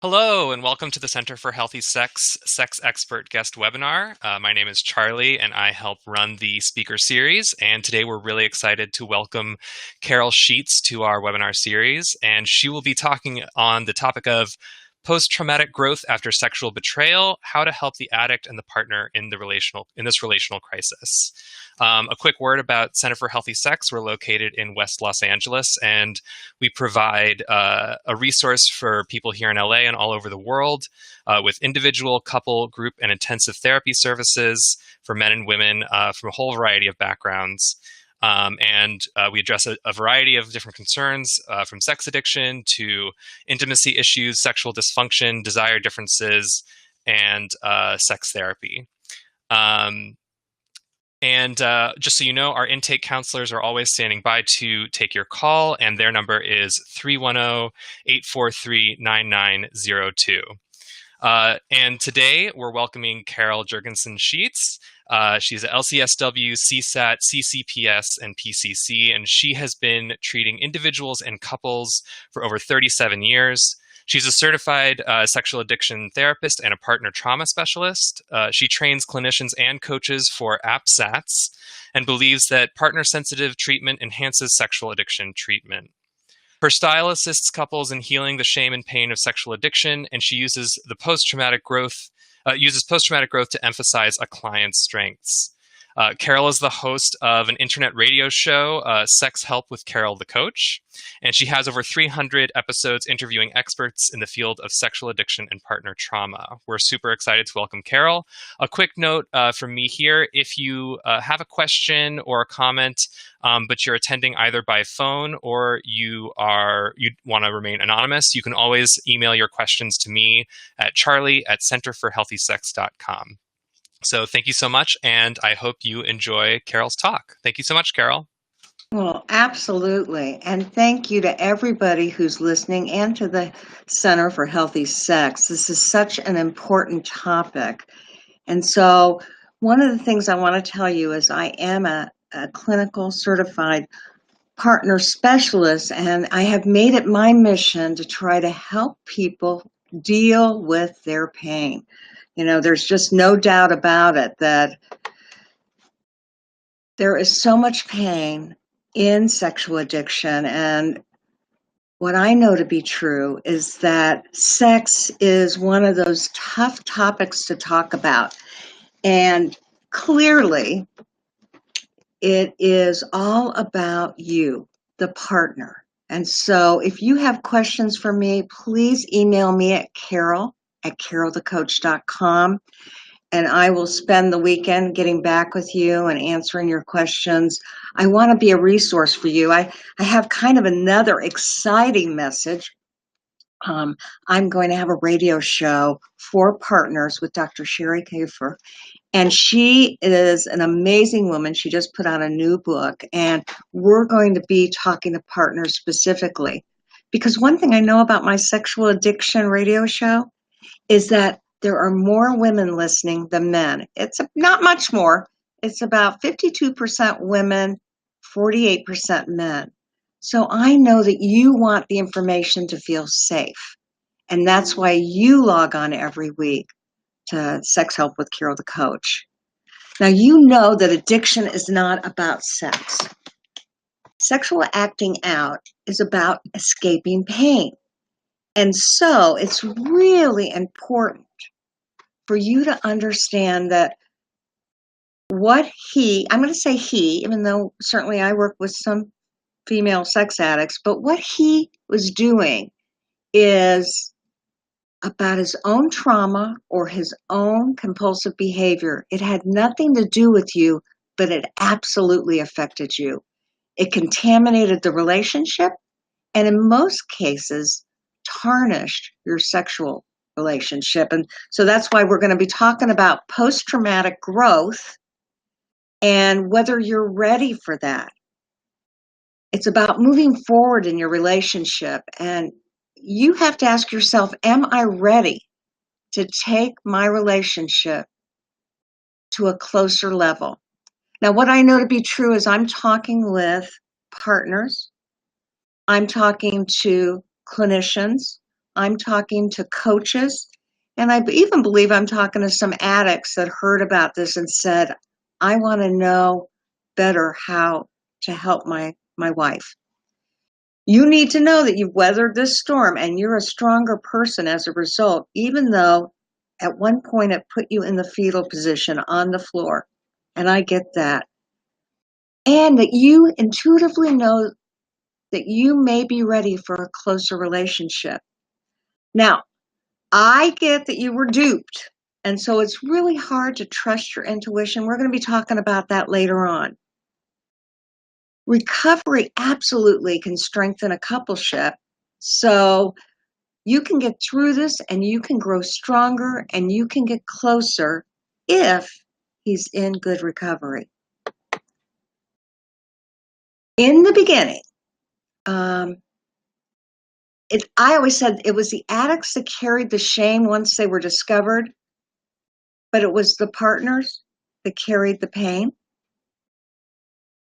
Hello, and welcome to the Center for Healthy Sex Expert Guest Webinar. My name is Charlie, and I help run the speaker series. And today we're really excited to welcome Carol Sheets to our webinar series. And she will be talking on the topic of post-traumatic growth after sexual betrayal, how to help the addict and the partner in this relational crisis. A quick word about Center for Healthy Sex. We're located in West Los Angeles, and we provide a resource for people here in LA and all over the world with individual, couple, group, and intensive therapy services for men and women from a whole variety of backgrounds. We address a variety of different concerns from sex addiction to intimacy issues, sexual dysfunction, desire differences, and sex therapy. Just so you know, our intake counselors are always standing by to take your call, and their number is 310-843-9902. And today we're welcoming Carol Jurgensen Sheets. She's a LCSW, CSAT, CCPS, and PCC, and she has been treating individuals and couples for over 37 years. She's a certified sexual addiction therapist and a partner trauma specialist. She trains clinicians and coaches for APSATs and believes that partner-sensitive treatment enhances sexual addiction treatment. Her style assists couples in healing the shame and pain of sexual addiction, and she uses post-traumatic growth to emphasize a client's strengths. Carol is the host of an internet radio show, Sex Help with Carol the Coach, and she has over 300 episodes interviewing experts in the field of sexual addiction and partner trauma. We're super excited to welcome Carol. A quick note from me here, if you have a question or a comment, but you're attending either by phone or you want to remain anonymous, you can always email your questions to me at charlie@centerforhealthysex.com. So thank you so much, and I hope you enjoy Carol's talk. Thank you so much, Carol. Well, absolutely. And thank you to everybody who's listening and to the Center for Healthy Sex. This is such an important topic. And so one of the things I want to tell you is I am a clinical certified partner specialist, and I have made it my mission to try to help people deal with their pain. You know, there's just no doubt about it that there is so much pain in sexual addiction. And what I know to be true is that sex is one of those tough topics to talk about. And clearly, it is all about you, the partner. And so if you have questions for me, please email me at carol@carolthecoach.com. And I will spend the weekend getting back with you and answering your questions. I want to be a resource for you. I have kind of another exciting message. I'm going to have a radio show for partners with Dr. Sherry Kafer. And she is an amazing woman. She just put out a new book. And we're going to be talking to partners specifically. Because one thing I know about my sexual addiction radio show is that there are more women listening than men. It's not much more. It's about 52% women, 48% men. So I know that you want the information to feel safe. And that's why you log on every week to Sex Help with Carol the Coach. Now, you know that addiction is not about sex. Sexual acting out is about escaping pain. And so it's really important for you to understand that I'm going to say he, even though certainly I work with some female sex addicts, but what he was doing is about his own trauma or his own compulsive behavior. It had nothing to do with you, but it absolutely affected you. It contaminated the relationship, and in most cases, tarnished your sexual relationship. And so that's why we're going to be talking about post-traumatic growth and whether you're ready for that. It's about moving forward in your relationship, and you have to ask yourself, am I ready to take my relationship to a closer level? Now, what I know to be true is I'm talking with partners. I'm talking to clinicians. I'm talking to coaches, and I even believe I'm talking to some addicts that heard about this and said, I want to know better how to help my wife. You need to know that you've weathered this storm and you're a stronger person as a result, even though at one point it put you in the fetal position on the floor. And I get that. And that you intuitively know that you may be ready for a closer relationship. Now, I get that you were duped. And so it's really hard to trust your intuition. We're going to be talking about that later on. Recovery absolutely can strengthen a coupleship. So you can get through this and you can grow stronger and you can get closer if he's in good recovery. In the beginning, I always said it was the addicts that carried the shame once they were discovered, but it was the partners that carried the pain.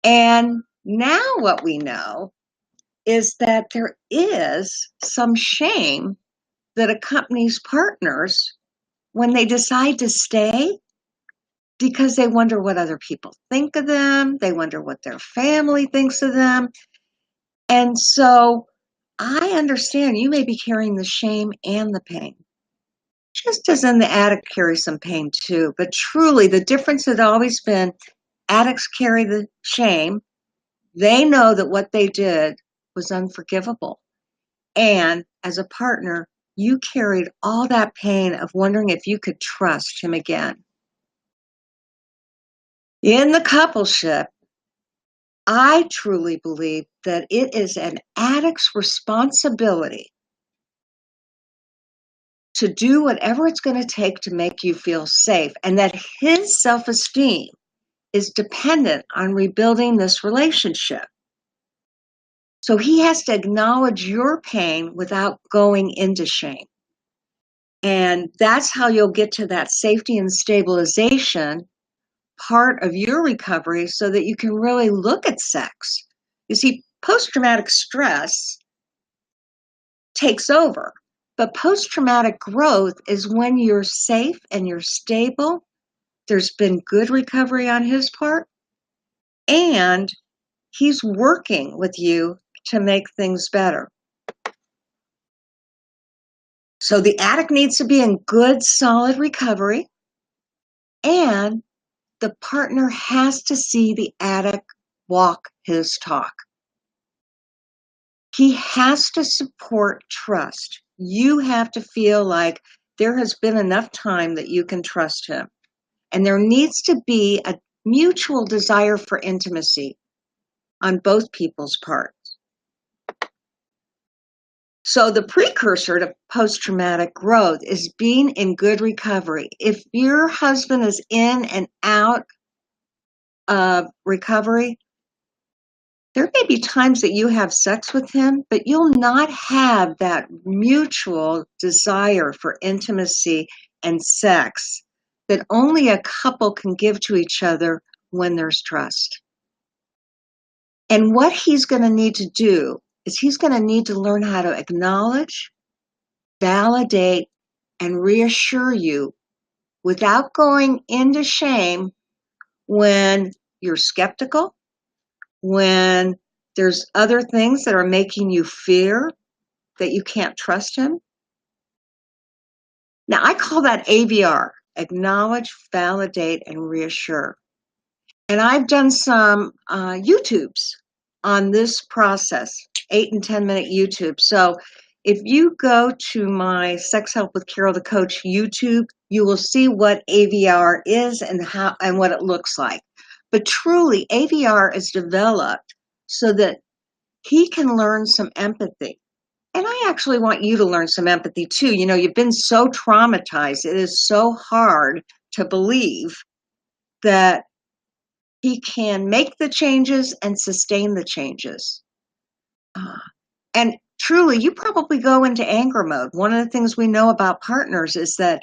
And now what we know is that there is some shame that accompanies partners when they decide to stay because they wonder what other people think of them. They wonder what their family thinks of them. And so I understand you may be carrying the shame and the pain. Just as in the addict carries some pain too. But truly, the difference had always been addicts carry the shame. They know that what they did was unforgivable. And as a partner, you carried all that pain of wondering if you could trust him again. In the coupleship, I truly believe that it is an addict's responsibility to do whatever it's going to take to make you feel safe, and that his self-esteem is dependent on rebuilding this relationship. So he has to acknowledge your pain without going into shame. And that's how you'll get to that safety and stabilization part of your recovery so that you can really look at sex. You see, post-traumatic stress takes over, but post-traumatic growth is when you're safe and you're stable. There's been good recovery on his part, and he's working with you to make things better. So the addict needs to be in good, solid recovery, and the partner has to see the addict walk his talk. He has to support trust. You have to feel like there has been enough time that you can trust him. And there needs to be a mutual desire for intimacy on both people's parts. So the precursor to post-traumatic growth is being in good recovery. If your husband is in and out of recovery, there may be times that you have sex with him, but you'll not have that mutual desire for intimacy and sex that only a couple can give to each other when there's trust. And what he's going to need to do is he's going to need to learn how to acknowledge, validate, and reassure you without going into shame when you're skeptical, when there's other things that are making you fear that you can't trust him. Now, I call that AVR, acknowledge, validate, and reassure. And I've done some YouTubes on this process, 8 and 10-minute YouTube. So if you go to my Sex Help with Carol the Coach YouTube, you will see what AVR is and how and what it looks like. But truly, AVR is developed so that he can learn some empathy. And I actually want you to learn some empathy too. You know, you've been so traumatized. It is so hard to believe that he can make the changes and sustain the changes. And truly, you probably go into anger mode. One of the things we know about partners is that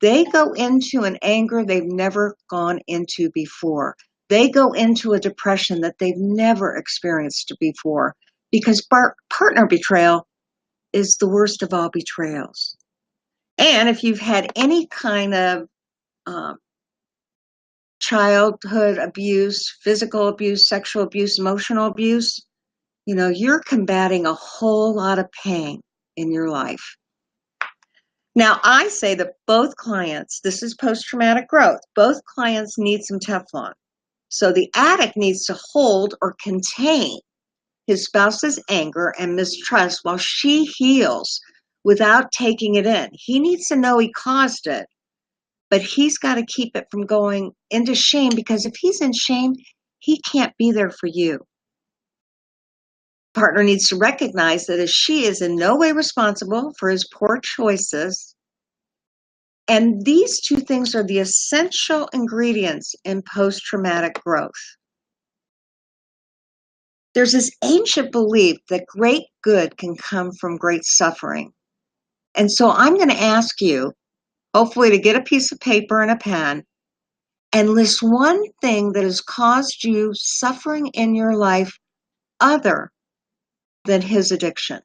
they go into an anger they've never gone into before. They go into a depression that they've never experienced before because partner betrayal is the worst of all betrayals. And if you've had any kind of childhood abuse, physical abuse, sexual abuse, emotional abuse, you're combating a whole lot of pain in your life. Now, I say that both clients, this is post-traumatic growth, both clients need some Teflon. So the addict needs to hold or contain his spouse's anger and mistrust while she heals without taking it in. He needs to know he caused it, but he's got to keep it from going into shame, because if he's in shame, he can't be there for you. Partner needs to recognize that she is in no way responsible for his poor choices. And these two things are the essential ingredients in post-traumatic growth. There's this ancient belief that great good can come from great suffering. And so I'm going to ask you, hopefully, to get a piece of paper and a pen and list one thing that has caused you suffering in your life other than his addiction.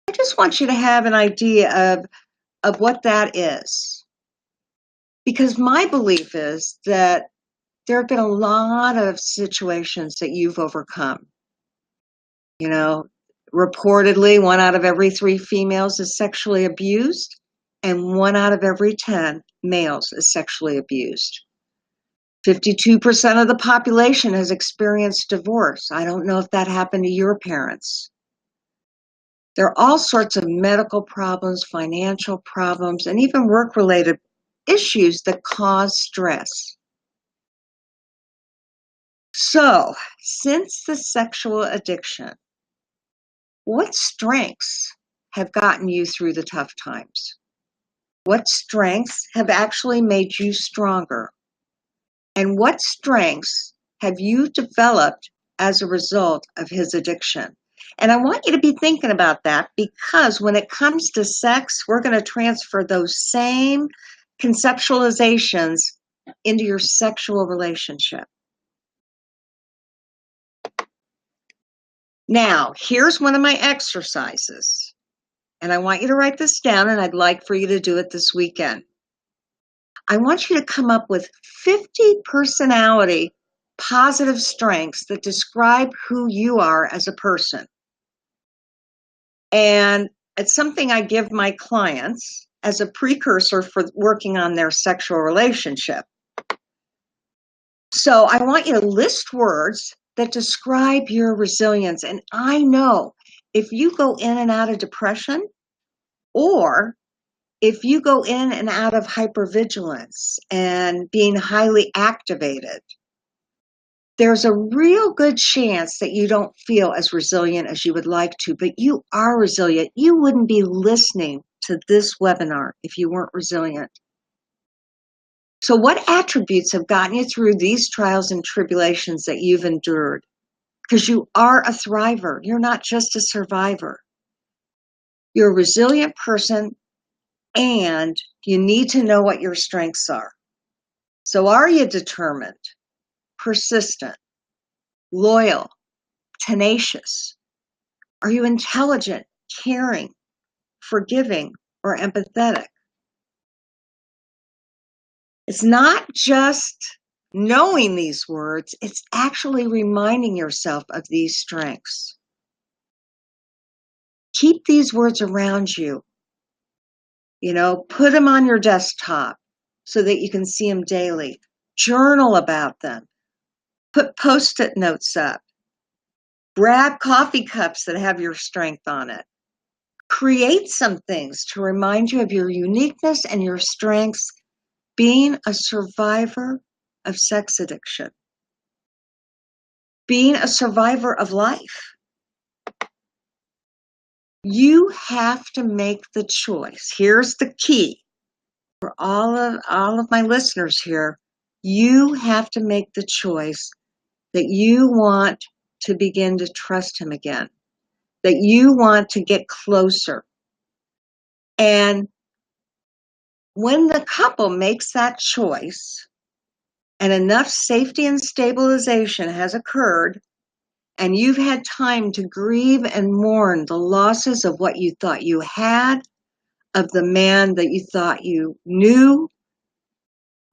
I just want you to have an idea of what that is. Because my belief is that there have been a lot of situations that you've overcome. Reportedly, 1 out of every 3 females is sexually abused, and 1 out of every 10 males is sexually abused. 52% of the population has experienced divorce. I don't know if that happened to your parents. There are all sorts of medical problems, financial problems, and even work-related issues that cause stress. So, since the sexual addiction, what strengths have gotten you through the tough times? What strengths have actually made you stronger? And what strengths have you developed as a result of his addiction? And I want you to be thinking about that, because when it comes to sex, we're going to transfer those same conceptualizations into your sexual relationship. Now, here's one of my exercises, and I want you to write this down, and I'd like for you to do it this weekend. I want you to come up with 50 personality positive strengths that describe who you are as a person. And it's something I give my clients as a precursor for working on their sexual relationship. So I want you to list words that describe your resilience. And I know if you go in and out of depression, or if you go in and out of hypervigilance and being highly activated, there's a real good chance that you don't feel as resilient as you would like to, but you are resilient. You wouldn't be listening to this webinar if you weren't resilient. So what attributes have gotten you through these trials and tribulations that you've endured? Because you are a thriver. You're not just a survivor. You're a resilient person, and you need to know what your strengths are. So are you determined, persistent, loyal, tenacious? Are you intelligent, caring, forgiving, or empathetic? It's not just knowing these words, it's actually reminding yourself of these strengths. Keep these words around you. Put them on your desktop so that you can see them daily. Journal about them. Put Post-it notes up. Grab coffee cups that have your strength on it. Create some things to remind you of your uniqueness and your strengths, being a survivor of sex addiction, being a survivor of life. You have to make the choice. Here's the key for all of my listeners here. You have to make the choice that you want to begin to trust him again, that you want to get closer. And when the couple makes that choice and enough safety and stabilization has occurred, and you've had time to grieve and mourn the losses of what you thought you had, of the man that you thought you knew,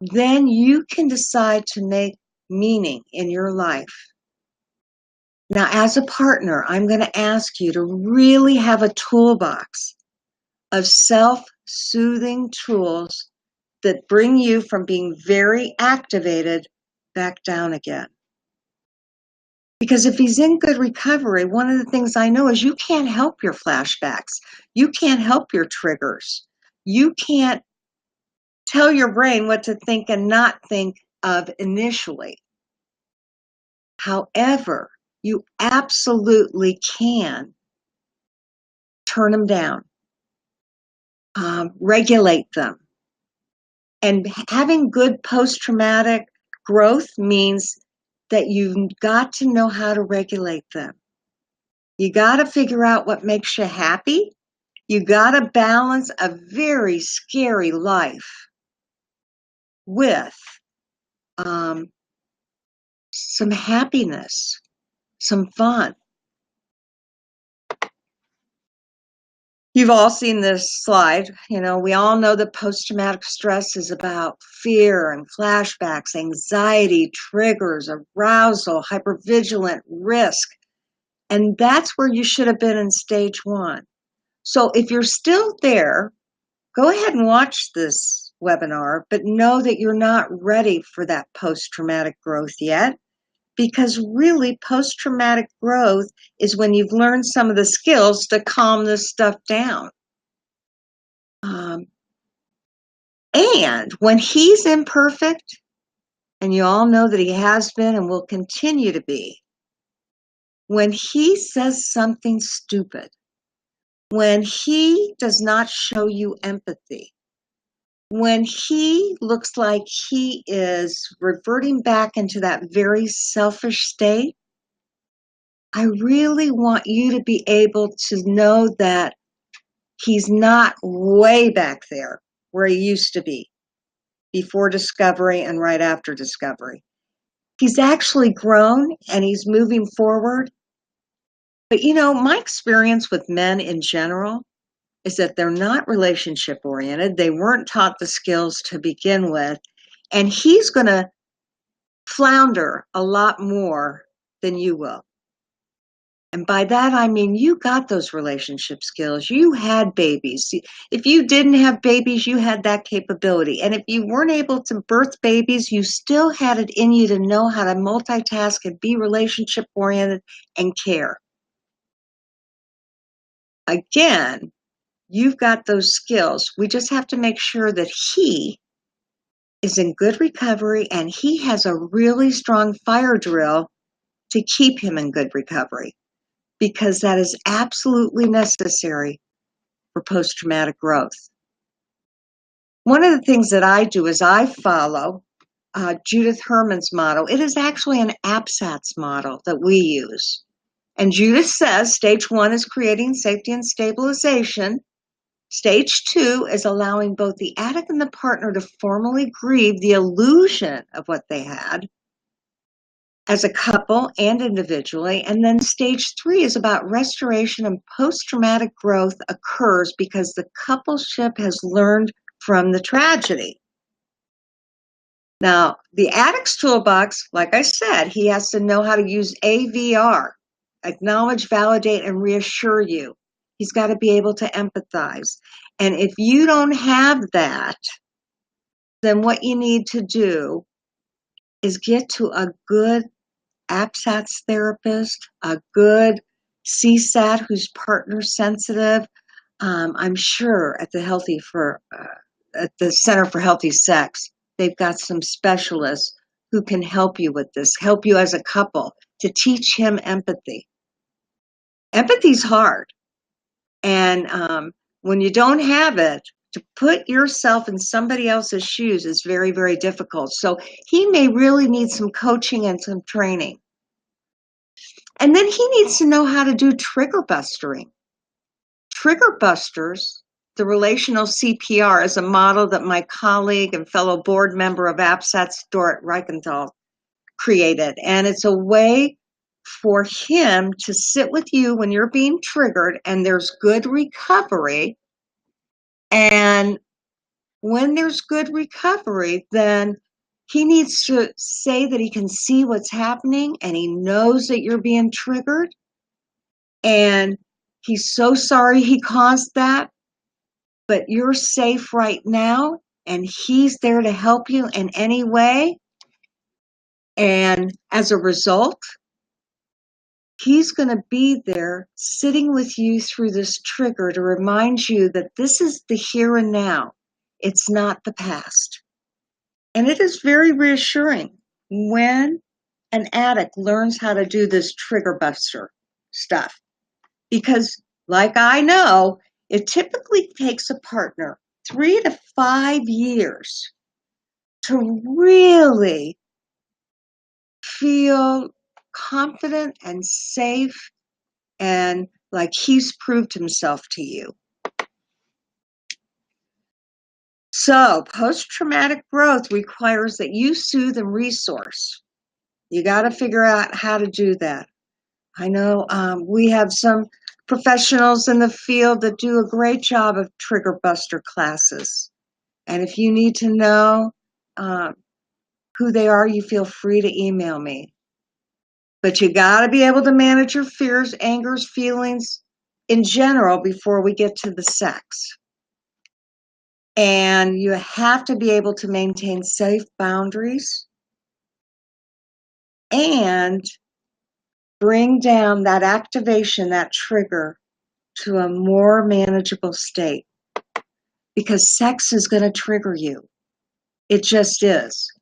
then you can decide to make meaning in your life. Now, as a partner, I'm going to ask you to really have a toolbox of self-soothing tools that bring you from being very activated back down again. Because if he's in good recovery, one of the things I know is you can't help your flashbacks. You can't help your triggers. You can't tell your brain what to think and not think of initially. However, you absolutely can turn them down, regulate them. And having good post-traumatic growth means that you've got to know how to regulate them. You got to figure out what makes you happy. You got to balance a very scary life with some happiness, some fun. You've all seen this slide. You know, we all know that post-traumatic stress is about fear and flashbacks, anxiety, triggers, arousal, hypervigilant, risk. And that's where you should have been in stage 1. So if you're still there, go ahead and watch this webinar, but know that you're not ready for that post-traumatic growth yet, because really post-traumatic growth is when you've learned some of the skills to calm this stuff down. And when he's imperfect, and you all know that he has been and will continue to be, when he says something stupid, when he does not show you empathy, when he looks like he is reverting back into that very selfish state, I really want you to be able to know that he's not way back there where he used to be before discovery and right after discovery. He's actually grown and he's moving forward. But you know, my experience with men in general is that they're not relationship oriented. They weren't taught the skills to begin with. And he's going to flounder a lot more than you will. And by that, I mean, you got those relationship skills. You had babies. If you didn't have babies, you had that capability. And if you weren't able to birth babies, you still had it in you to know how to multitask and be relationship oriented and care. Again, you've got those skills. We just have to make sure that he is in good recovery and he has a really strong fire drill to keep him in good recovery, because that is absolutely necessary for post-traumatic growth. One of the things that I do is I follow Judith Herman's model. It is actually an APSATS model that we use. And Judith says stage 1 is creating safety and stabilization. Stage 2 is allowing both the addict and the partner to formally grieve the illusion of what they had as a couple and individually. And then stage 3 is about restoration, and post-traumatic growth occurs because the coupleship has learned from the tragedy. Now, the addict's toolbox, like I said, he has to know how to use AVR, acknowledge, validate, and reassure you. He's got to be able to empathize. And if you don't have that, then what you need to do is get to a good APSATS therapist, a good CSAT who's partner sensitive. I'm sure at at the Center for Healthy Sex, they've got some specialists who can help you with this, help you as a couple to teach him empathy. Empathy's hard. And when you don't have it, to put yourself in somebody else's shoes is very, very difficult. So he may really need some coaching and some training. And then he needs to know how to do trigger bustering. Trigger busters, the relational CPR, is a model that my colleague and fellow board member of APSATS, Dorit Reichenthal, created. And it's a way for him to sit with you when you're being triggered and there's good recovery. And when there's good recovery, then he needs to say that he can see what's happening and he knows that you're being triggered. And he's so sorry he caused that, but you're safe right now and he's there to help you in any way. And as a result, he's going to be there sitting with you through this trigger to remind you that this is the here and now. It's not the past. And it is very reassuring when an addict learns how to do this trigger buster stuff. Because, like I know, it typically takes a partner 3 to 5 years to really feel confident and safe and like he's proved himself to you. So, post-traumatic growth requires that you soothe and resource. You got to figure out how to do that. I know we have some professionals in the field that do a great job of trigger buster classes. And if you need to know who they are, you feel free to email me. But you got to be able to manage your fears, angers, feelings in general before we get to the sex. And you have to be able to maintain safe boundaries and bring down that activation, that trigger, to a more manageable state. Because sex is going to trigger you. It just is.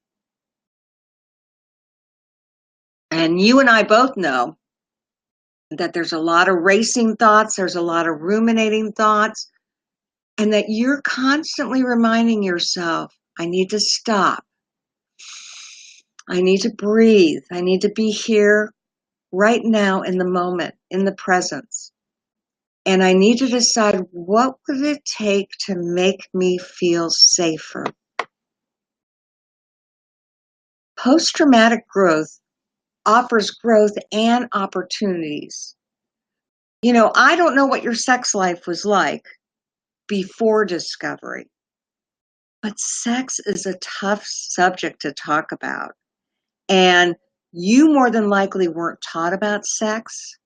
And you and I both know that there's a lot of racing thoughts, there's a lot of ruminating thoughts, and that you're constantly reminding yourself, I need to stop. I need to breathe. I need to be here right now in the moment, in the presence. And I need to decide, what would it take to make me feel safer? Post-traumatic growth offers growth and opportunities. You know, I don't know what your sex life was like before discovery, but sex is a tough subject to talk about. And you more than likely weren't taught about sex.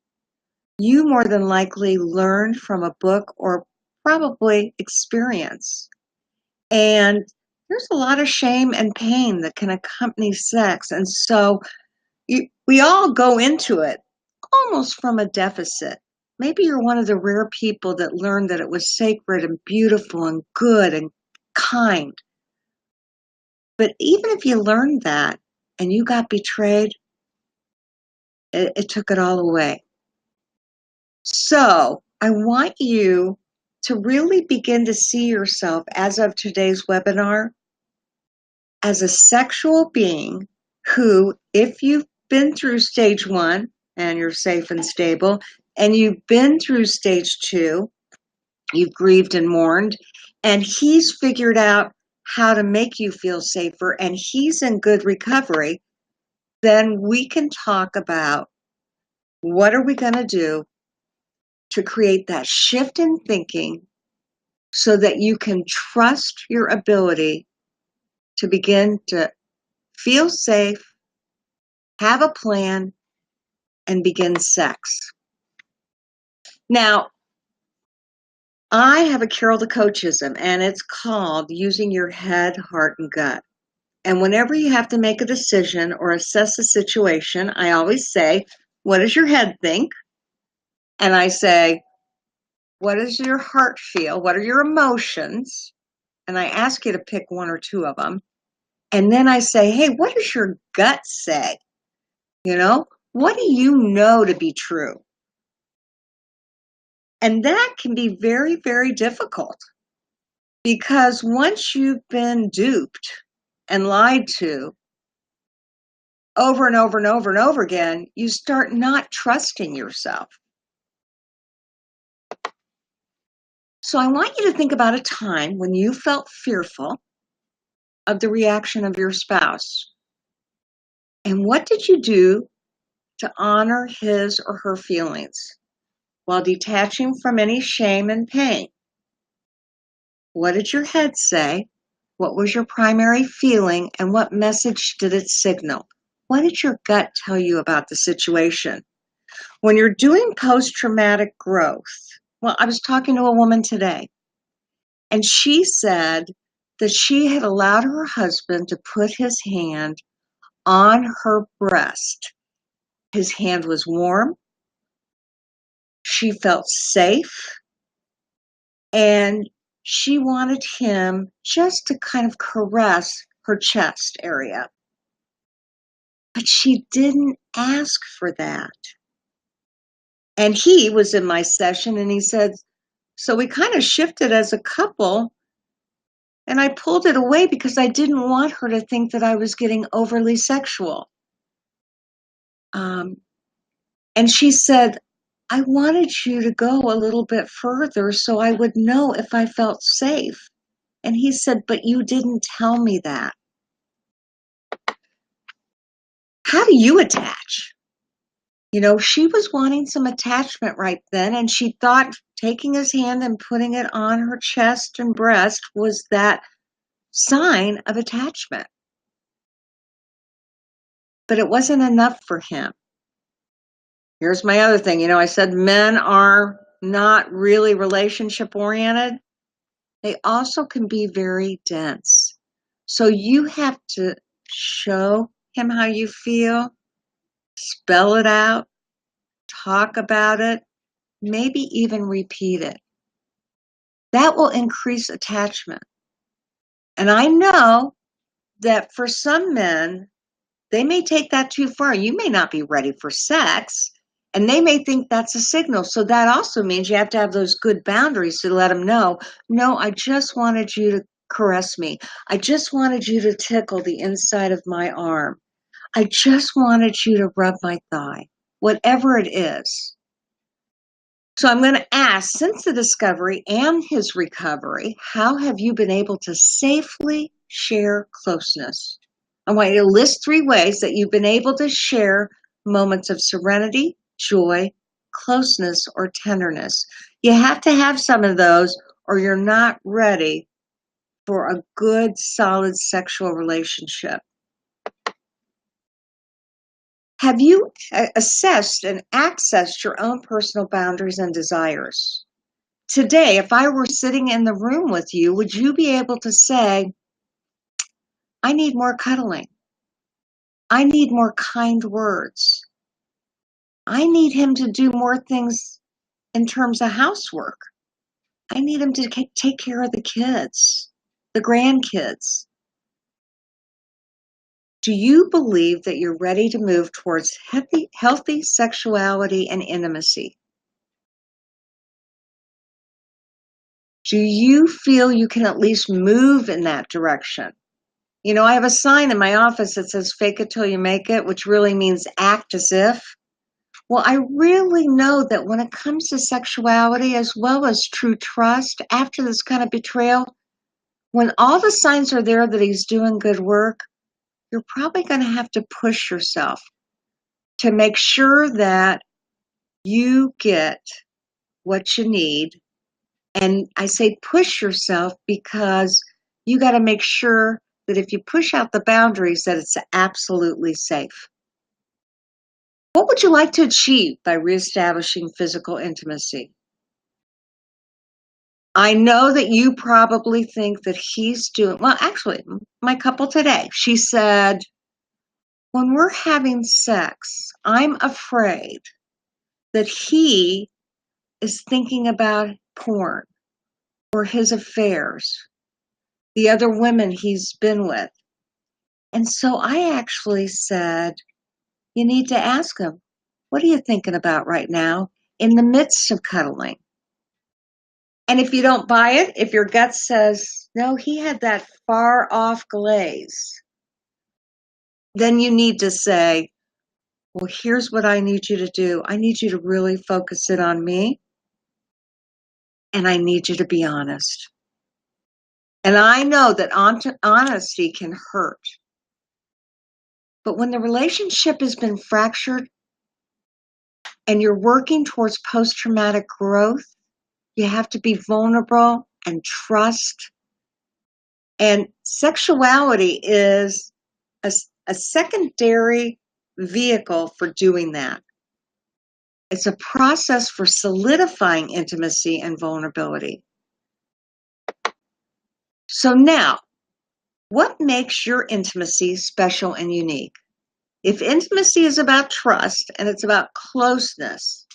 You more than likely learned from a book or probably experience. And there's a lot of shame and pain that can accompany sex. And so we all go into it almost from a deficit. Maybe you're one of the rare people that learned that it was sacred and beautiful and good and kind. But even if you learned that and you got betrayed, it took it all away. So I want you to really begin to see yourself, as of today's webinar, as a sexual being who, if you've been through stage 1 and you're safe and stable, and you've been through stage 2, you've grieved and mourned, and he's figured out how to make you feel safer, and he's in good recovery, then we can talk about what are we going to do to create that shift in thinking so that you can trust your ability to begin to feel safe, have a plan, and begin sex. Now, I have a Carol the Coachism, and it's called Using Your Head, Heart, and Gut. And whenever you have to make a decision or assess a situation, I always say, what does your head think? And I say, what does your heart feel? What are your emotions? And I ask you to pick 1 or 2 of them. And then I say, hey, what does your gut say? You know, what do you know to be true? And that can be very, very difficult because once you've been duped and lied to over and over and over and over again, you start not trusting yourself. So I want you to think about a time when you felt fearful of the reaction of your spouse. And what did you do to honor his or her feelings while detaching from any shame and pain. What did your head say? What was your primary feeling, and what message did it signal? What did your gut tell you about the situation? When you're doing post-traumatic growth, well, I was talking to a woman today, and she said that she had allowed her husband to put his hand on her breast. His hand was warm. She felt safe, and she wanted him just to kind of caress her chest area. But she didn't ask for that. And he was in my session and he said, so we kind of shifted as a couple, and I pulled it away because I didn't want her to think that I was getting overly sexual. And she said, I wanted you to go a little bit further so I would know if I felt safe. And he said, but you didn't tell me that. How do you attach? You know, she was wanting some attachment right then, and she thought taking his hand and putting it on her chest and breast was that sign of attachment. But it wasn't enough for him. Here's my other thing. You know, I said men are not really relationship oriented. They also can be very dense. So you have to show him how you feel, spell it out, talk about it, maybe even repeat it. That will increase attachment. And I know that for some men, they may take that too far. You may not be ready for sex, and they may think that's a signal. So that also means you have to have those good boundaries to let them know, no, I just wanted you to caress me. I just wanted you to tickle the inside of my arm. I just wanted you to rub my thigh, whatever it is. So I'm going to ask, since the discovery and his recovery, how have you been able to safely share closeness? I want you to list 3 ways that you've been able to share moments of serenity, joy, closeness, or tenderness. You have to have some of those, or you're not ready for a good, solid sexual relationship. Have you assessed and accessed your own personal boundaries and desires? Today, if I were sitting in the room with you, would you be able to say, I need more cuddling. I need more kind words. I need him to do more things in terms of housework. I need him to take care of the kids, the grandkids. Do you believe that you're ready to move towards healthy sexuality and intimacy? Do you feel you can at least move in that direction? You know, I have a sign in my office that says fake it till you make it, which really means act as if. Well, I really know that when it comes to sexuality as well as true trust, after this kind of betrayal, when all the signs are there that he's doing good work, you're probably going to have to push yourself to make sure that you get what you need. And I say push yourself because you got to make sure that if you push out the boundaries, that it's absolutely safe. What would you like to achieve by reestablishing physical intimacy? I know that you probably think that he's doing, well, actually, my couple today, she said, when we're having sex, I'm afraid that he is thinking about porn or his affairs, the other women he's been with. And so I actually said, you need to ask him, what are you thinking about right now in the midst of cuddling? And if you don't buy it, if your gut says, no, he had that far off glaze, then you need to say, well, here's what I need you to do. I need you to really focus it on me, and I need you to be honest. And I know that honesty can hurt. But when the relationship has been fractured, and you're working towards post-traumatic growth, you have to be vulnerable and trust. And sexuality is a secondary vehicle for doing that. It's a process for solidifying intimacy and vulnerability. So now, what makes your intimacy special and unique? If intimacy is about trust and it's about closeness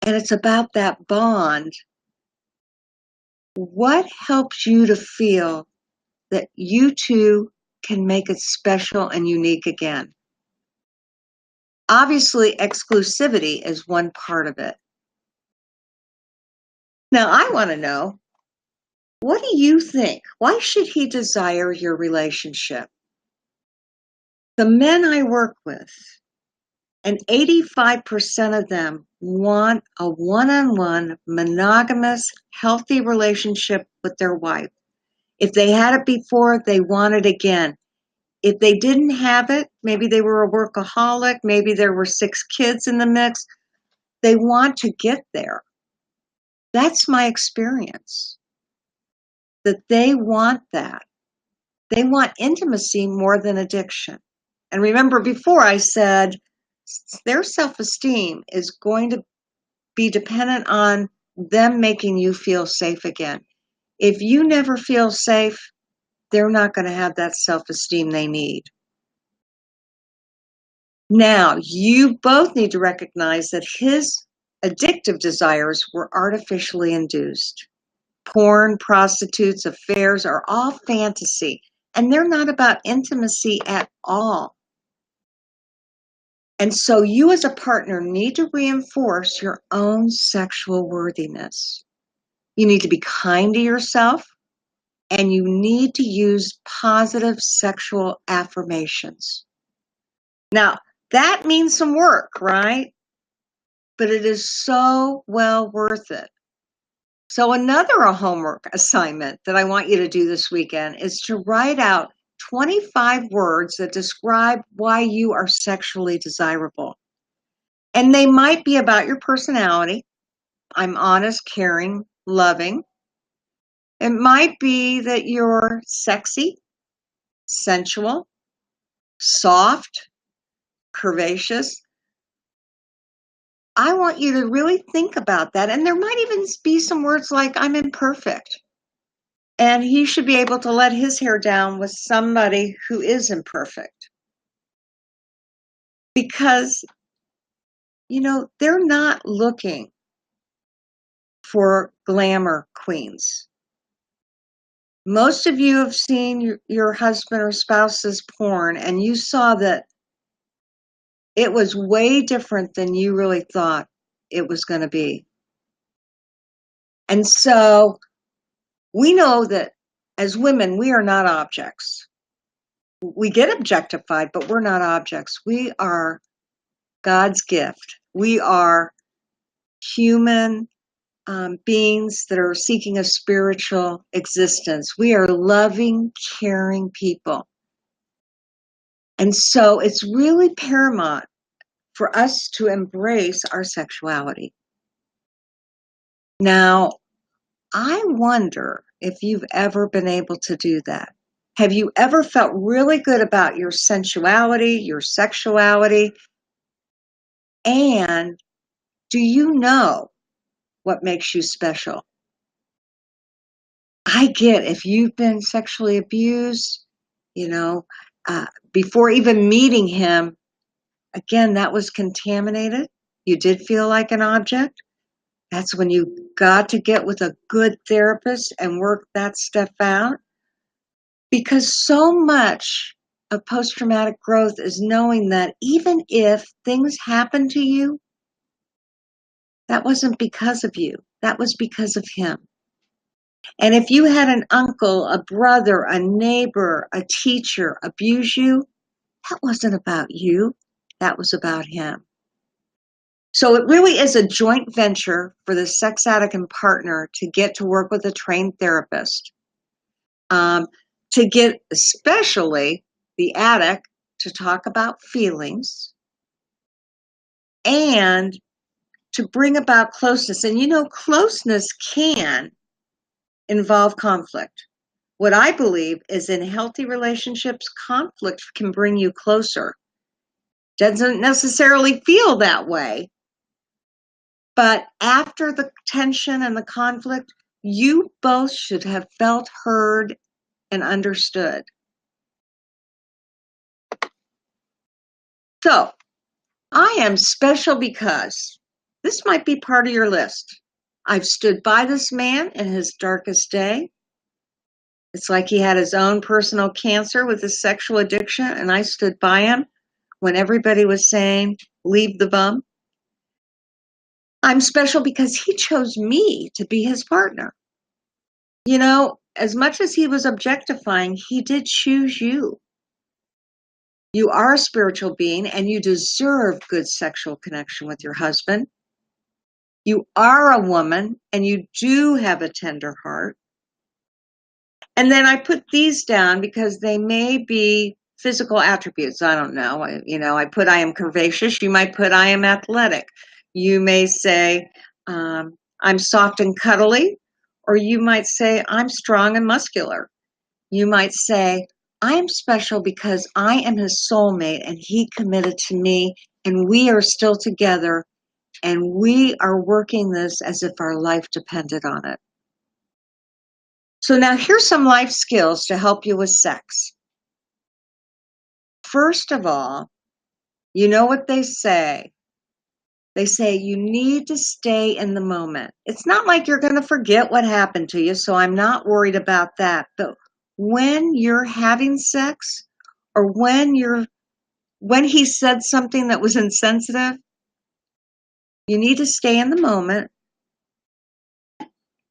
and it's about that bond, what helps you to feel that you two can make it special and unique again? Obviously, exclusivity is one part of it. Now, I want to know, what do you think? Why should he desire your relationship? The men I work with, and 85% of them want a one-on-one, monogamous, healthy relationship with their wife. If they had it before, they want it again. If they didn't have it, maybe they were a workaholic, maybe there were 6 kids in the mix, they want to get there. That's my experience, that they want that. They want intimacy more than addiction. And remember, before I said their self-esteem is going to be dependent on them making you feel safe again. If you never feel safe, they're not going to have that self-esteem they need. Now, you both need to recognize that his addictive desires were artificially induced. Porn, prostitutes, affairs are all fantasy, and they're not about intimacy at all. And so you as a partner need to reinforce your own sexual worthiness. You need to be kind to yourself, and you need to use positive sexual affirmations. Now, that means some work, right? But it is so well worth it. So another homework assignment that I want you to do this weekend is to write out 25 words that describe why you are sexually desirable. And they might be about your personality. I'm honest, caring, loving. It might be that you're sexy, sensual, soft, curvaceous. I want you to really think about that. And there might even be some words like, I'm imperfect. And he should be able to let his hair down with somebody who is imperfect. Because, they're not looking for glamour queens. Most of you have seen your husband or spouse's porn, and you saw that it was way different than you really thought it was going to be. And so we know that as women, we are not objects. We get objectified, but we're not objects. We are God's gift. We are human beings that are seeking a spiritual existence. We are loving, caring people. And so it's really paramount for us to embrace our sexuality. Now, I wonder if you've ever been able to do that. Have you ever felt really good about your sensuality, your sexuality? And do you know what makes you special? I get if you've been sexually abused, before even meeting him, again, that was contaminated. You did feel like an object. That's when you got to get with a good therapist and work that stuff out. Because so much of post-traumatic growth is knowing that even if things happen to you, that wasn't because of you. That was because of him. And if you had an uncle, a brother, a neighbor, a teacher abuse you, that wasn't about you. That was about him. So it really is a joint venture for the sex addict and partner to get to work with a trained therapist, to get especially the addict to talk about feelings, and to bring about closeness. And closeness can involve conflict. What I believe is in healthy relationships, conflict can bring you closer. Doesn't necessarily feel that way, but after the tension and the conflict, you both should have felt heard and understood. So, I am special because this might be part of your list. I've stood by this man in his darkest day. It's like he had his own personal cancer with his sexual addiction, and I stood by him when everybody was saying, leave the bum. I'm special because he chose me to be his partner. As much as he was objectifying, he did choose you. You are a spiritual being and you deserve good sexual connection with your husband. You are a woman and you do have a tender heart. And then I put these down because they may be physical attributes. I don't know. I put I am curvaceous. You might put I am athletic. You may say I'm soft and cuddly, or you might say I'm strong and muscular. You might say I am special because I am his soulmate and he committed to me and we are still together and we are working this as if our life depended on it. So now here's some life skills to help you with sex. First of all, you know what they say. They say you need to stay in the moment. It's not like you're going to forget what happened to you, so I'm not worried about that. But when you're having sex or when he said something that was insensitive, you need to stay in the moment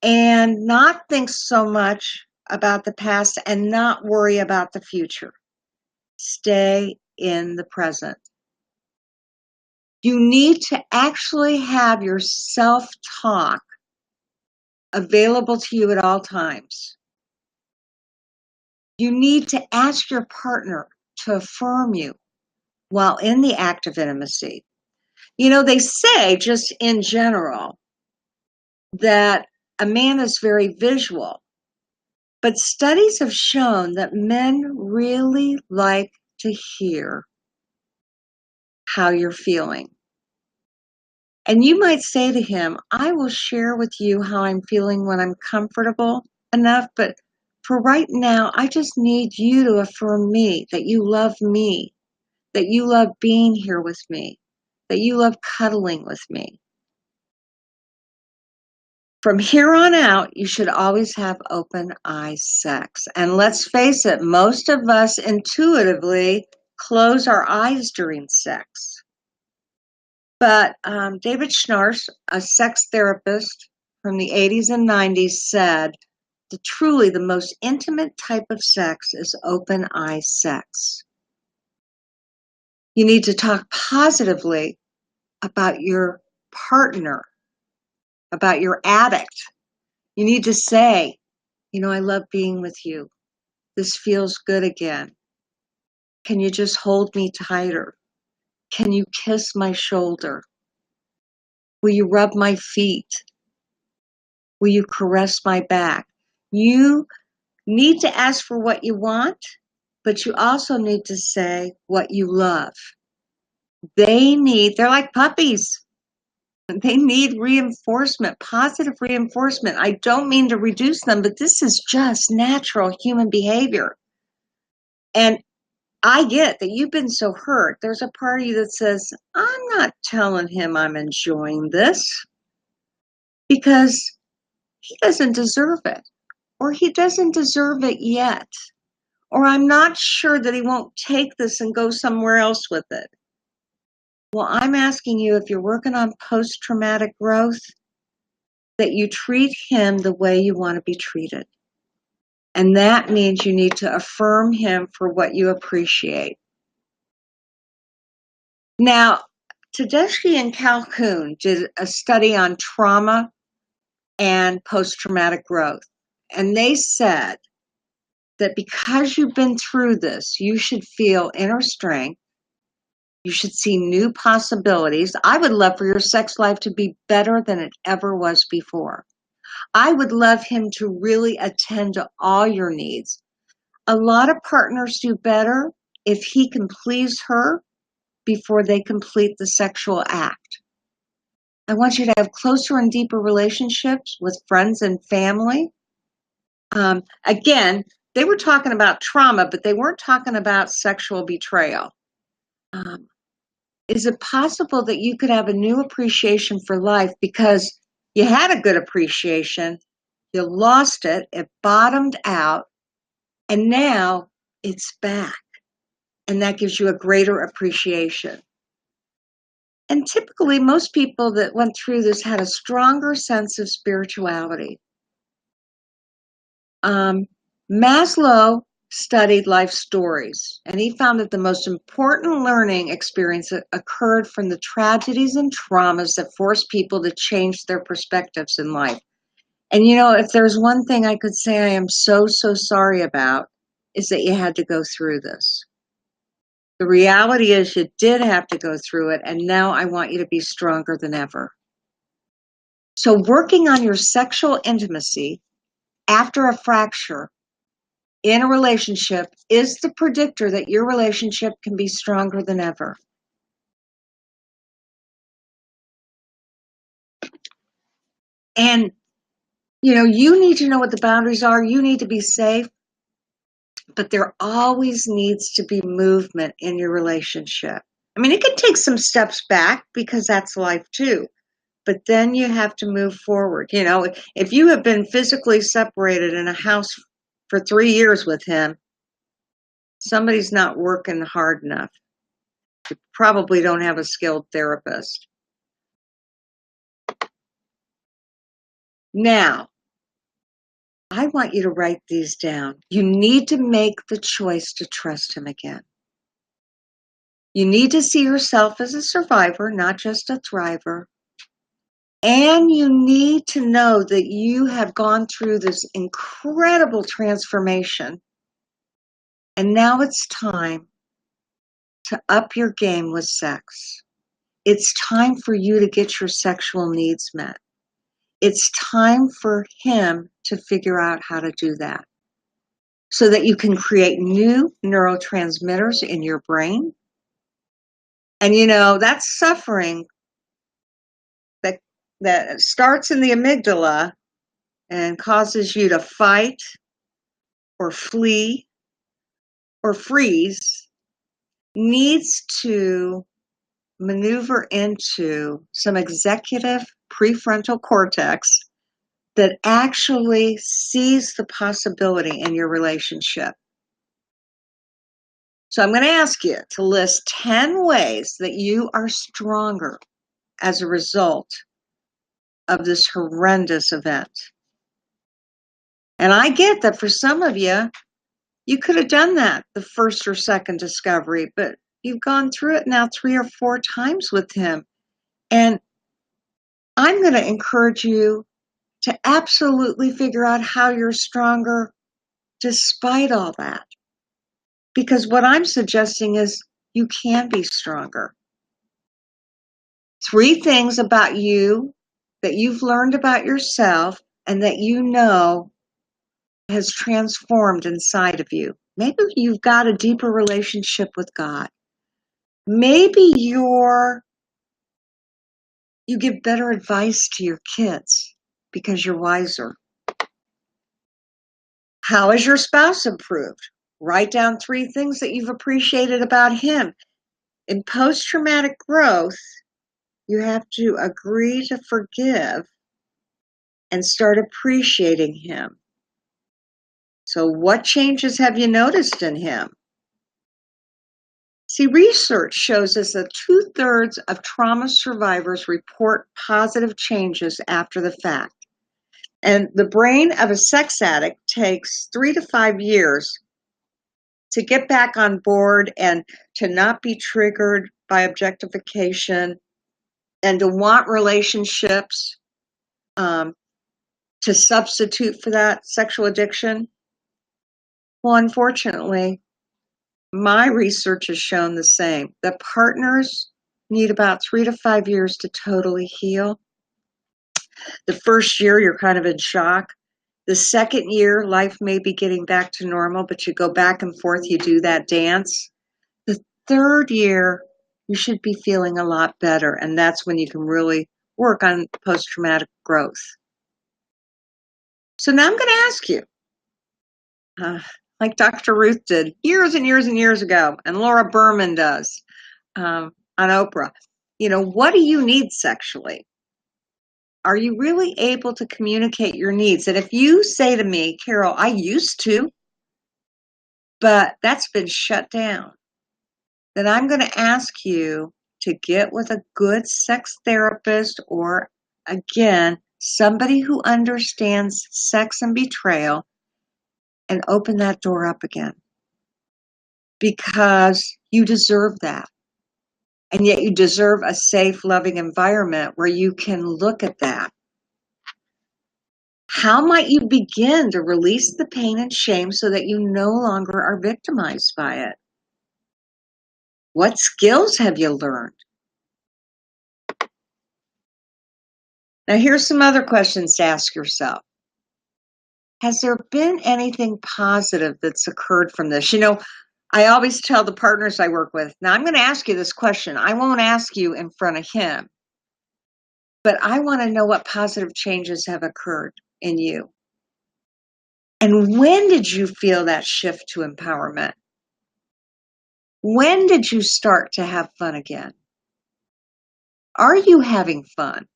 and not think so much about the past and not worry about the future. Stay in the present. You need to actually have your self-talk available to you at all times. You need to ask your partner to affirm you while in the act of intimacy. They say, just in general, that a man is very visual, but studies have shown that men really like to hear how you're feeling. And you might say to him, I will share with you how I'm feeling when I'm comfortable enough, but for right now, I just need you to affirm me, that you love me, that you love being here with me, that you love cuddling with me. From here on out, you should always have open eye sex. And let's face it, most of us intuitively close our eyes during sex. But David Schnarch, a sex therapist from the 80s and 90s, said that truly the most intimate type of sex is open eye sex. You need to talk positively about your partner, about your addict. You need to say, I love being with you. This feels good again. Can you just hold me tighter? Can you kiss my shoulder? Will you rub my feet? Will you caress my back? You need to ask for what you want, but you also need to say what you love. They're like puppies. They need reinforcement, positive reinforcement. I don't mean to reduce them, but this is just natural human behavior. And I get that you've been so hurt. There's a part of you that says, I'm not telling him I'm enjoying this because he doesn't deserve it, or he doesn't deserve it yet, or I'm not sure that he won't take this and go somewhere else with it. Well, I'm asking you, if you're working on post-traumatic growth, that you treat him the way you want to be treated. And that means you need to affirm him for what you appreciate. Now, Tedeschi and Calhoun did a study on trauma and post-traumatic growth. And they said that because you've been through this, you should feel inner strength, You should see new possibilities. I would love for your sex life to be better than it ever was before. I would love him to really attend to all your needs. A lot of partners do better if he can please her before they complete the sexual act. I want you to have closer and deeper relationships with friends and family. Again, they were talking about trauma, but they weren't talking about sexual betrayal. Is it possible that you could have a new appreciation for life because you had a good appreciation, you lost it, it bottomed out, and now it's back? And that gives you a greater appreciation. And typically, most people that went through this had a stronger sense of spirituality. Maslow studied life stories, and he found that the most important learning experience occurred from the tragedies and traumas that forced people to change their perspectives in life. And you know, if there's one thing I could say I am so, so sorry about, is that you had to go through this. The reality is you did have to go through it, and now I want you to be stronger than ever. So working on your sexual intimacy after a fracture in a relationship is the predictor that your relationship can be stronger than ever. And, you know, you need to know what the boundaries are. You need to be safe. But there always needs to be movement in your relationship. I mean, it can take some steps back because that's life too. But then you have to move forward. You know, if you have been physically separated in a house for 3 years with him, somebody's not working hard enough. You probably don't have a skilled therapist. Now, I want you to write these down. You need to make the choice to trust him again. You need to see yourself as a survivor, not just a thriver. And you need to know that you have gone through this incredible transformation. And now it's time to up your game with sex. It's time for you to get your sexual needs met. It's time for him to figure out how to do that so that you can create new neurotransmitters in your brain. And you know, that's suffering that starts in the amygdala and causes you to fight or flee or freeze needs to maneuver into some executive prefrontal cortex that actually sees the possibility in your relationship. So I'm going to ask you to list 10 ways that you are stronger as a result of this horrendous event. And I get that for some of you, you could have done that the first or second discovery, but you've gone through it now 3 or 4 times with him. And I'm going to encourage you to absolutely figure out how you're stronger despite all that. Because what I'm suggesting is you can be stronger. 3 things about you that you've learned about yourself and that you know has transformed inside of you. Maybe you've got a deeper relationship with God. Maybe you give better advice to your kids because you're wiser. How has your spouse improved? Write down 3 things that you've appreciated about him. In post-traumatic growth, you have to agree to forgive and start appreciating him. So what changes have you noticed in him? See, research shows us that 2/3 of trauma survivors report positive changes after the fact. And the brain of a sex addict takes 3 to 5 years to get back on board and to not be triggered by objectification and to want relationships to substitute for that sexual addiction. Well, unfortunately, My research has shown the same. The partners need about 3 to 5 years to totally heal. The first year, you're kind of in shock. The second year, life may be getting back to normal, but you go back and forth, you do that dance. The third year, you should be feeling a lot better, and that's when you can really work on post-traumatic growth. So now I'm going to ask you, like Dr. Ruth did years and years and years ago, and Laura Berman does on Oprah, what do you need sexually? Are you really able to communicate your needs? And if you say to me, Carol, I used to, but that's been shut down, then I'm going to ask you to get with a good sex therapist or, again, somebody who understands sex and betrayal and open that door up again. Because you deserve that. And yet you deserve a safe, loving environment where you can look at that. How might you begin to release the pain and shame so that you no longer are victimized by it? What skills have you learned? Now, here's some other questions to ask yourself. Has there been anything positive that's occurred from this? I always tell the partners I work with, now I'm going to ask you this question. I won't ask you in front of him, but I want to know what positive changes have occurred in you. And when did you feel that shift to empowerment? When did you start to have fun again? Are you having fun?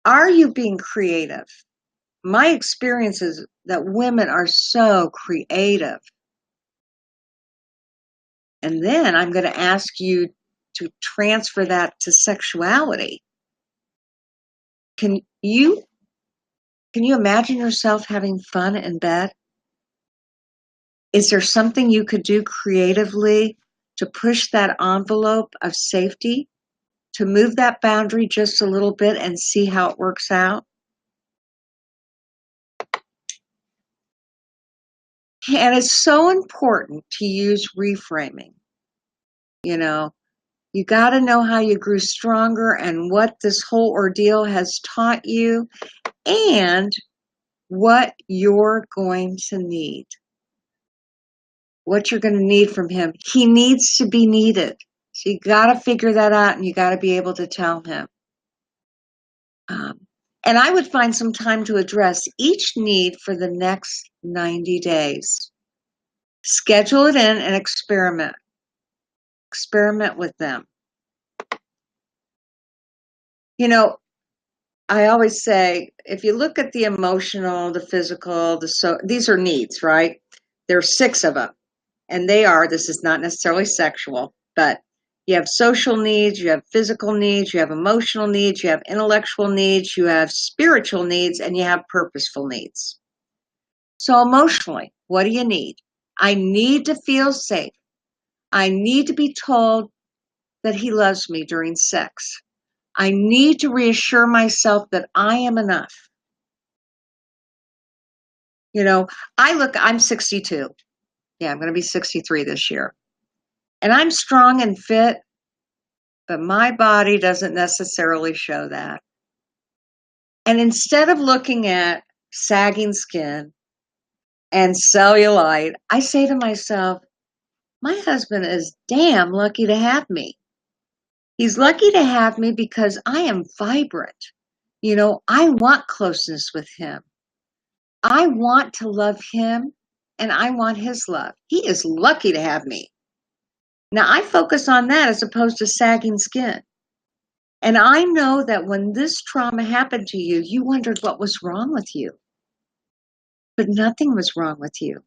Are you being creative? My experience is that women are so creative. And then I'm going to ask you to transfer that to sexuality. Can you imagine yourself having fun in bed? Is there something you could do creatively to push that envelope of safety, to move that boundary just a little bit and see how it works out? And it's so important to use reframing. You got to know how you grew stronger and what this whole ordeal has taught you and what you're going to need. What you're going to need from him. He needs to be needed. So you got to figure that out and you got to be able to tell him. And I would find some time to address each need for the next 90 days. Schedule it in and experiment. Experiment with them. I always say, if you look at the emotional, the physical, these are needs, right? There's 6 of them. And this is not necessarily sexual, but you have social needs, you have physical needs, you have emotional needs, you have intellectual needs, you have spiritual needs, and you have purposeful needs. So emotionally, what do you need? I need to feel safe. I need to be told that he loves me during sex. I need to reassure myself that I am enough. I'm 62. Yeah, I'm going to be 63 this year. And I'm strong and fit, but my body doesn't necessarily show that. And instead of looking at sagging skin and cellulite, I say to myself, my husband is damn lucky to have me. He's lucky to have me because I am vibrant. I want closeness with him. I want to love him and I want his love. He is lucky to have me. Now I focus on that as opposed to sagging skin. And I know that when this trauma happened to you, you wondered what was wrong with you. But nothing was wrong with you.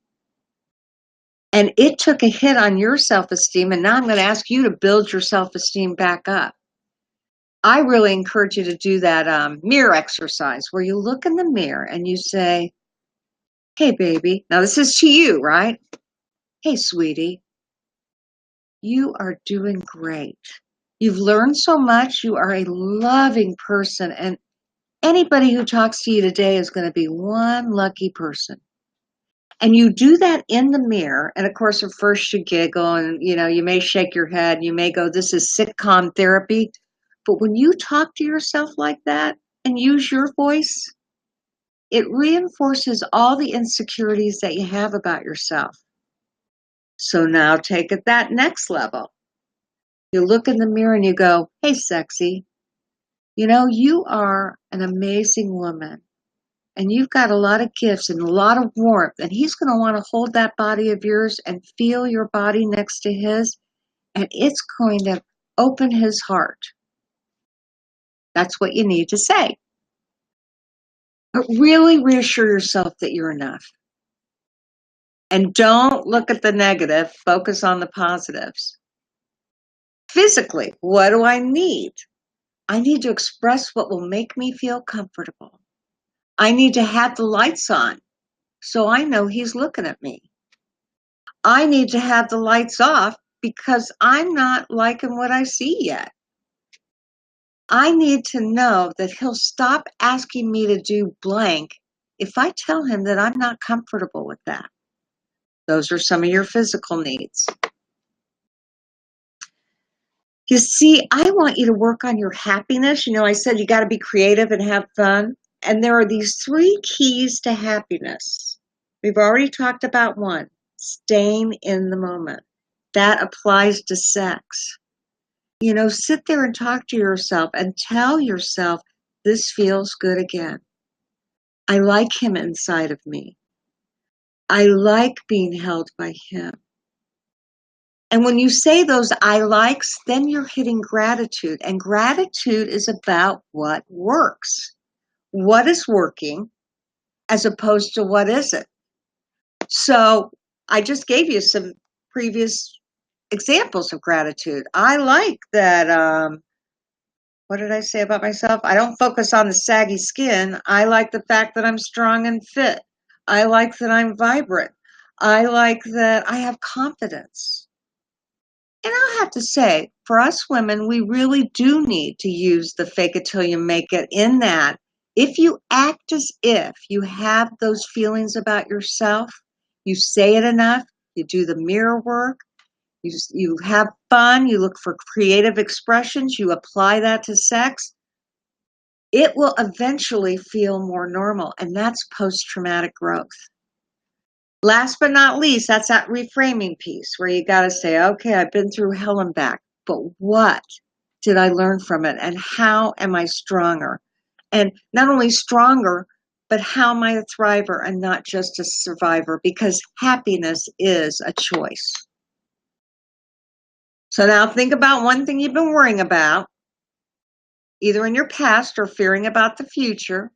And it took a hit on your self-esteem. And now I'm going to ask you to build your self-esteem back up. I really encourage you to do that mirror exercise where you look in the mirror and you say, hey, baby. Now this is to you, right? Hey, sweetie. You are doing great. You've learned so much. You are a loving person. And anybody who talks to you today is going to be one lucky person. And you do that in the mirror. And of course, at first you giggle and, you may shake your head. You may go, this is sitcom therapy. But when you talk to yourself like that and use your voice, it reinforces all the insecurities that you have about yourself. So now take it that next level. You look in the mirror and you go, hey, sexy, you are an amazing woman. And you've got a lot of gifts and a lot of warmth. And he's going to want to hold that body of yours and feel your body next to his. And it's going to open his heart. That's what you need to say. But really reassure yourself that you're enough. And don't look at the negative. Focus on the positives. Physically, what do I need? I need to express what will make me feel comfortable. I need to have the lights on so I know he's looking at me. I need to have the lights off because I'm not liking what I see yet. I need to know that he'll stop asking me to do blank if I tell him that I'm not comfortable with that. Those are some of your physical needs. You see, I want you to work on your happiness. I said you got to be creative and have fun. And there are these 3 keys to happiness. We've already talked about one, staying in the moment. That applies to sex. Sit there and talk to yourself and tell yourself, this feels good again. I like him inside of me. I like being held by him. And when you say those I likes, then you're hitting gratitude. And gratitude is about what works. What is working as opposed to what isn't. So I just gave you some previous examples of gratitude. I like that, what did I say about myself? I don't focus on the saggy skin. I like the fact that I'm strong and fit. I like that I'm vibrant. I like that I have confidence. And I'll have to say, for us women, we really do need to use the fake it till you make it in that. If you act as if you have those feelings about yourself, you say it enough, you do the mirror work, you have fun, you look for creative expressions, you apply that to sex, it will eventually feel more normal. And that's post-traumatic growth. Last but not least, that's that reframing piece where you got to say, okay, I've been through hell and back, but what did I learn from it? And how am I stronger? And not only stronger, but how am I a thriver and not just a survivor? Because happiness is a choice. So now think about one thing you've been worrying about, either in your past or fearing about the future.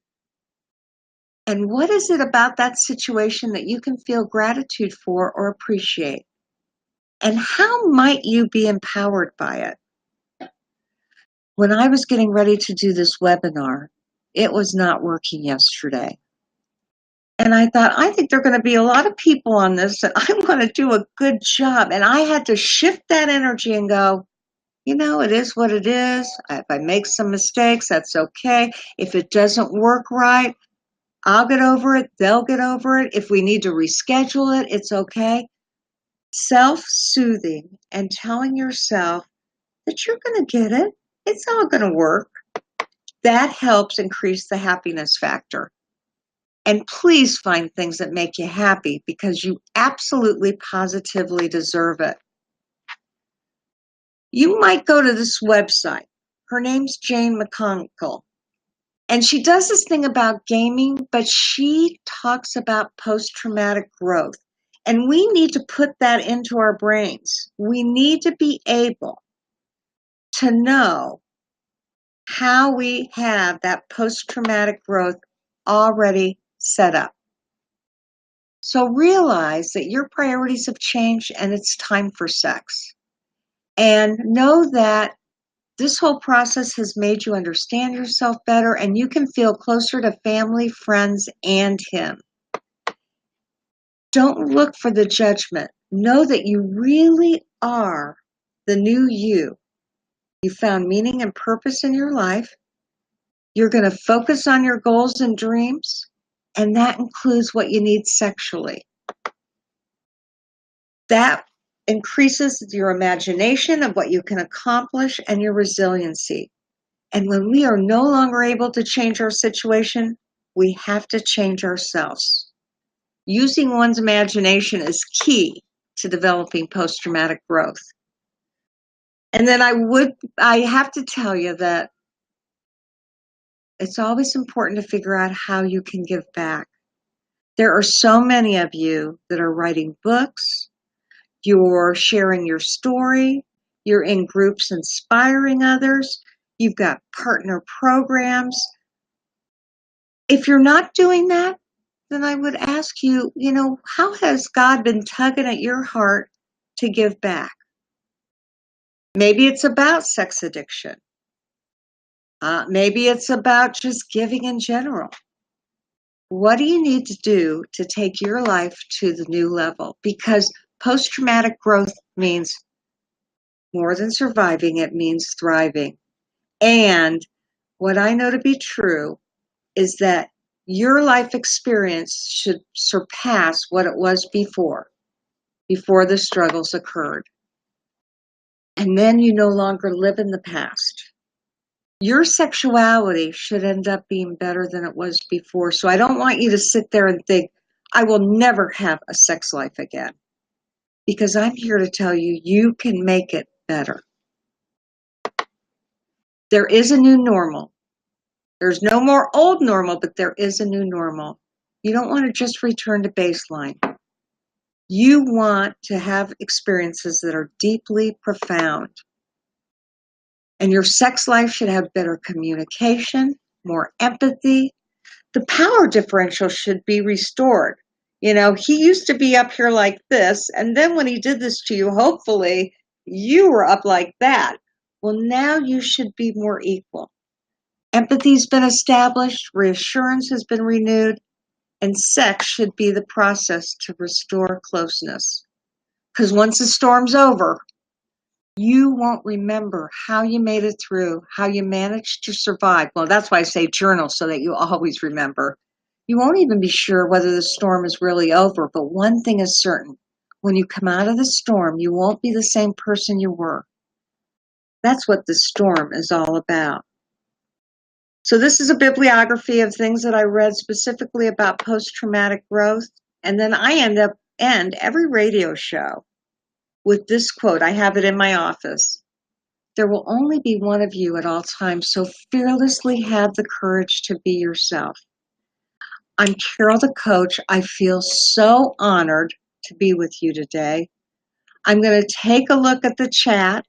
And what is it about that situation that you can feel gratitude for or appreciate? And how might you be empowered by it? When I was getting ready to do this webinar, it was not working yesterday. And I thought, I think there are going to be a lot of people on this and I want to do a good job. And I had to shift that energy and go, it is what it is. If I make some mistakes, that's okay. If it doesn't work right, I'll get over it. They'll get over it. If we need to reschedule it, it's okay. Self-soothing and telling yourself that you're going to get it. It's all going to work. That helps increase the happiness factor. And please find things that make you happy because you absolutely positively deserve it. You might go to this website. Her name's Jane McConaughey. And she does this thing about gaming, but she talks about post-traumatic growth. And we need to put that into our brains. We need to be able to know how we have that post-traumatic growth already set up. So realize that your priorities have changed and it's time for sex. And know that this whole process has made you understand yourself better and you can feel closer to family, friends, and him. Don't look for the judgment. Know that you really are the new you. You found meaning and purpose in your life. You're going to focus on your goals and dreams, and that includes what you need sexually. That increases your imagination of what you can accomplish and your resiliency. And when we are no longer able to change our situation, we have to change ourselves. Using one's imagination is key to developing post-traumatic growth. And then I have to tell you that it's always important to figure out how you can give back. There are so many of you that are writing books, you're sharing your story, you're in groups inspiring others, you've got partner programs. If you're not doing that, then I would ask you, how has God been tugging at your heart to give back? Maybe it's about sex addiction. Maybe it's about just giving in general. What do you need to do to take your life to the new level? Because post-traumatic growth means more than surviving, it means thriving. And what I know to be true is that your life experience should surpass what it was before the struggles occurred. And then you no longer live in the past. Your sexuality should end up being better than it was before. So I don't want you to sit there and think, I will never have a sex life again. Because I'm here to tell you, you can make it better. There is a new normal. There's no more old normal, but there is a new normal. You don't want to just return to baseline. You want to have experiences that are deeply profound. And your sex life should have better communication, more empathy. The power differential should be restored. He used to be up here like this, and then when he did this to you, hopefully you were up like that. Well, now you should be more equal. Empathy's been established, reassurance has been renewed, and sex should be the process to restore closeness. Because once the storm's over, you won't remember how you made it through, how you managed to survive. Well, that's why I say journal, so that you always remember. You won't even be sure whether the storm is really over, but one thing is certain. When you come out of the storm, you won't be the same person you were. That's what the storm is all about. So this is a bibliography of things that I read specifically about post-traumatic growth. And then I end every radio show with this quote. I have it in my office. There will only be one of you at all times, so fearlessly have the courage to be yourself. I'm Carol the coach. I feel so honored to be with you today. I'm going to take a look at the chat,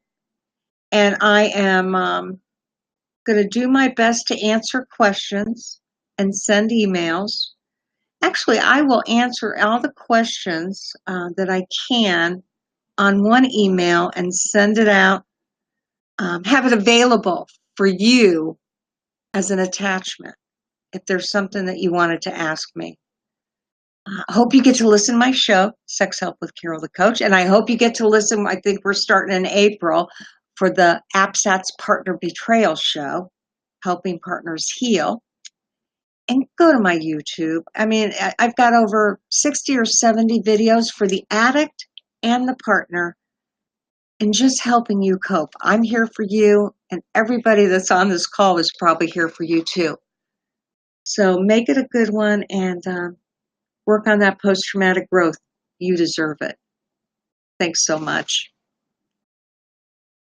and I am going to do my best to answer questions and send emails. Actually, I will answer all the questions that I can on one email and send it out, have it available for you as an attachment if there's something that you wanted to ask me. I hope you get to listen to my show, Sex Help with Carol the Coach, and I hope you get to listen. I think we're starting in April for the APSAT's Partner Betrayal show, Helping Partners Heal. And go to my YouTube. I mean, I've got over 60 or 70 videos for the addict and the partner and just helping you cope. I'm here for you, and everybody that's on this call is probably here for you too. So make it a good one and work on that post-traumatic growth. You deserve it. Thanks so much.